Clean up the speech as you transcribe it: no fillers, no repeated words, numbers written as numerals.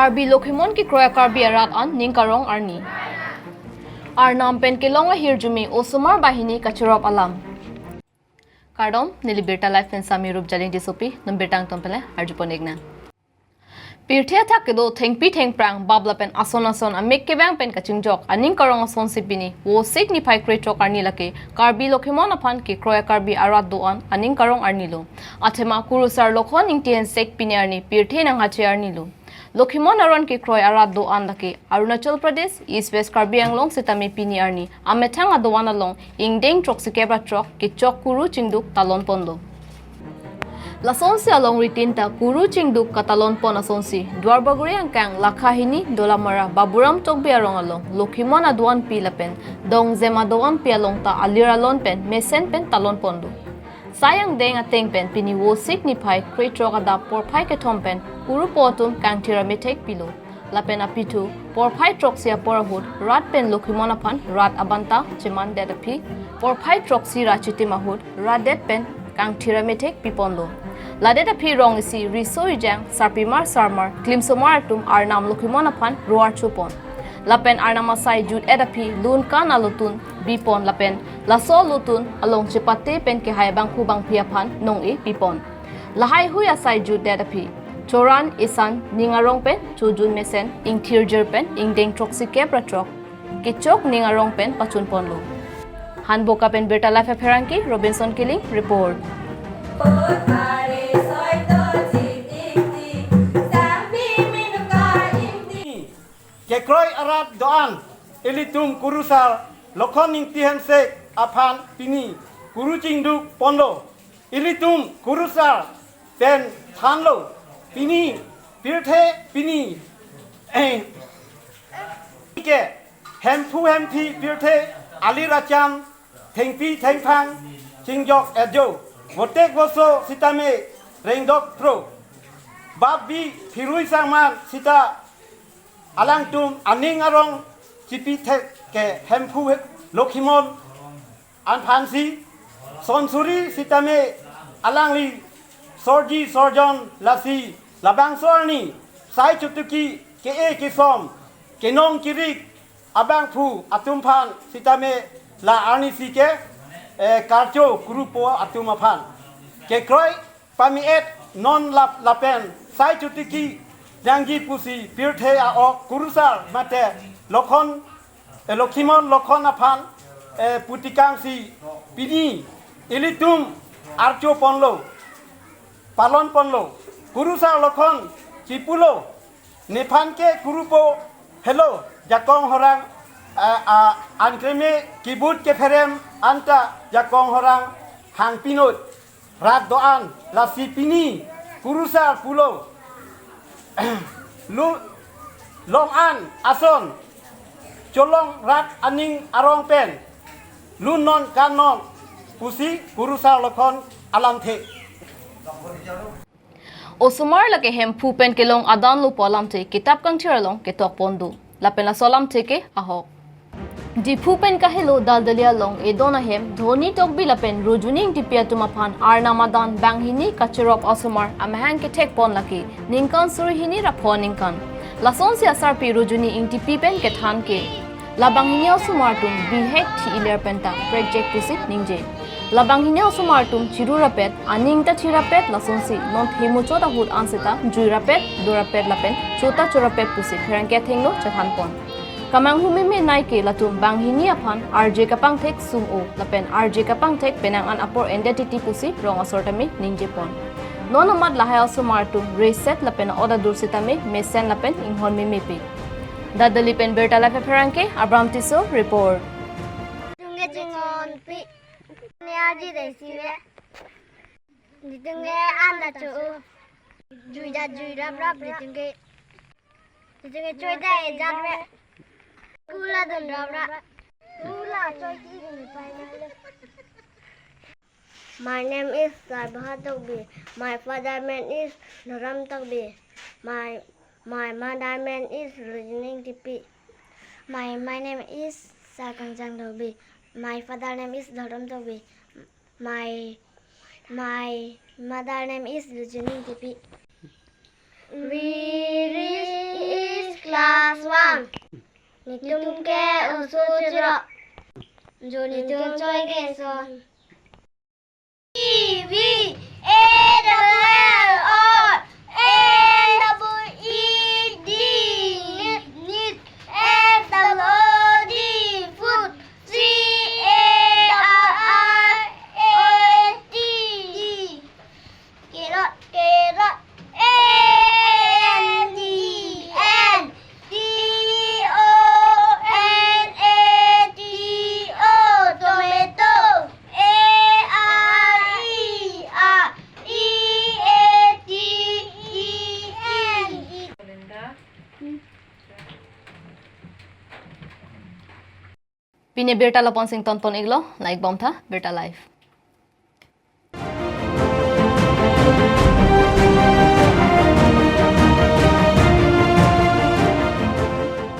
Karbi LOKHIMON kekroi karbi arat an ningkarong arni. Arnam pen kelonga hirjumi OSOMAR banghini cherop alam. Kardom nilibirta life pen sami rup jalin disopi numbirtang tompele arjuponegna. Pirthia thakedo thengpi thengprang babla pen ason amek kebang pen kachingjok aning karong ason sipini wo signify kretrok arni lake Karbi LOKHIMON aphan kekroi karbi arat doan aning karong arnilo athema kurusar lokhon ingtien sek pinarni pirthe nang hache arnilo LOKHIMON aron kekroi arat doan lake Arunachal Pradesh East West Karbi Anglong sitami pini arni amethang adoan along ingdeng trok sikebra trok kichok kuru chingduk talon pondo Lasonsi along ritinta kuru chingduk katalon pon asonsi dwarbaguri angkang lakhahini dolamara baburam tokbi arong along LOKHIMON aduan pilapen dong zema doan pialong ta aliralon pen mesen pen talon pondo sayang deng ateng pen pini wo signify kretrok ada porphai kethom pen kuru potum kang tiramitek pilo lapen apitu porphai troksia porahut rat pen LOKHIMON aphan rat abanta cheman dedapi porphai troksi rachiti mahut radet pen kang tiramitek pipondo Ladeta pi rong isi risoi jang sarpimar sarmar klimsomar tum arnam LOKHIMON aphan roar chupon lapen arnam asai jut edapi lun kan alutun bipon lapen laso lutun along chipate pen ke hai bangku bang piaphan nong e bipon lahai hui asai jut edapi choran isan ningarong pen chujun mesen ingthirjer pen ingdeng troksi kebra trok kichok ningarong pen pachun ponlo hanboka pen beta life pheranki Robinson Killing report kekroi arat doan elitum kurusal lokhon ingtihan se aphan pini kuru chingduk pondo elitum kurusal ten thanlo pini pirthe pini ke hemthi pirthe aliracham thengpi thengphang chingjok ejo motek boso sitame rengdok pro babi phirui sangman sita alang tum aning arong chipi thek ke hempu LOKHIMON an phansi sonsuri sitame alang li sorji sorjon lasi labang sorni sai chutuki ke e kisom kenong kirik abang phu atum phan sitame la arni sike karcho grupo atum aphan kekroi pamiet non lapen sai chutuki Jangi pusi pirthe a ok kurusal mate LOKHIMON lokhon aphan putikang si pini elitum archo ponlo palon ponlo kurusal lokhon chipulo nephan ke kurupo hello jakong horang ankreme kibut ke pherem anta jakong horang hang pinot rat doan lasi pini kurusal pulo long an ason cholong rat aning arong pen lunon kanon pusi kurusal lokhon alanthe OSOMAR lake hempu pen kelong adan lu polamte kitab kang tiralong ketok pondu lapen la solam teke ahok Dipu pen kahelo daldalia long edona hem dhoni tokbi lapen rujuning tipia tumaphan arnamadan banghini cherop OSOMAR amahang ke tek pon laki ningkan surihini raphon ningkan lason si asar pi rujuni ing tipi pen ke than ke labanghini OSOMAR tum bihet thi iler penta project pusit ningje labanghini OSOMAR tum chirurapet aning ta chirapet lason si non themu chota hut anseta juirapet dorapet lapen chota chorapet pusit pherangke thenglo chathan pon Kamang humime naike latum banghini aphan RJ kapang thek sumo lapen RJ kapang thek penang an apor identity pusi rong asortami ningjepon nonomad lahai OSOMAR tum reset lapen oda dursitame mesen lapen inghon mimipi dadali pen berta la pheranke Abraham Tiso report tunge jingon pi niaji desire ditunge anda chu juida bra pritunge choida ejanre Kula dundabra. Kula choiki ni My name is Sarbaha Tokbi. My father name is Naram Tokbi. My mother name is Rujining Tipi. My name is Sakanjang Tokbi. My father name is Dharam Tokbi. My mother name is Rujining Tipi. We Class 1. Nitum ke usu cherop. Jo nitum choi ke son. V A L O N double E D need F double O D food C A R R A T carrot carrot A N D N D O N A T O tomato A R E R E A T E N Pine berta la ponsing ton iglo like bom tha berta life.